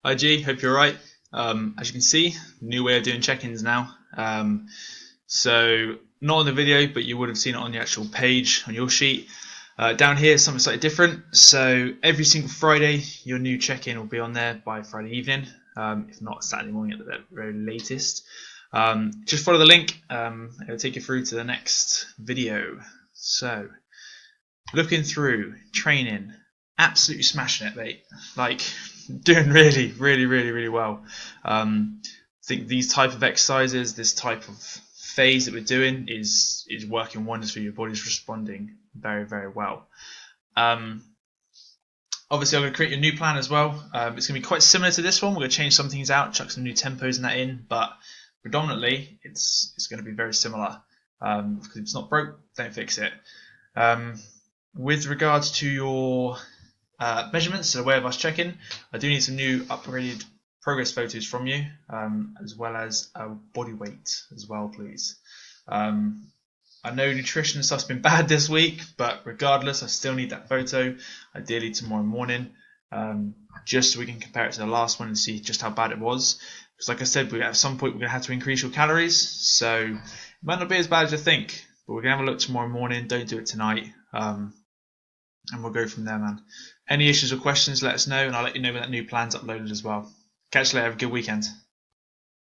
Hi G, hope you're alright. As you can see, new way of doing check-ins now. So not on the video, but you would have seen it on the actual page on your sheet. Down here, something slightly different. So every single Friday, your new check-in will be on there by Friday evening, if not Saturday morning at the very latest. Just follow the link. It'll take you through to the next video. So, looking through training, absolutely smashing it, mate. Like doing really, really, really, really well. I think these type of exercises, this type of phase that we're doing is working wonders for you. Your body's responding very, very well. Um, Obviously, I'm going to create a new plan as well. It's going to be quite similar to this one. We're going to change some things out, chuck some new tempos and that in, but predominantly it's going to be very similar. Because if it's not broke, don't fix it. Um, with regards to your measurements, so the way of us checking, I do need some new upgraded progress photos from you, as well as body weight as well, please. I know nutrition stuff's been bad this week, but regardless, I still need that photo, ideally tomorrow morning, just so we can compare it to the last one and see just how bad it was. Because like I said, at some point we're going to have to increase your calories, so it might not be as bad as you think, but we're going to have a look tomorrow morning. Don't do it tonight, and we'll go from there, man. Any issues or questions, let us know, and I'll let you know when that new plan's uploaded as well. Catch you later. Have a good weekend.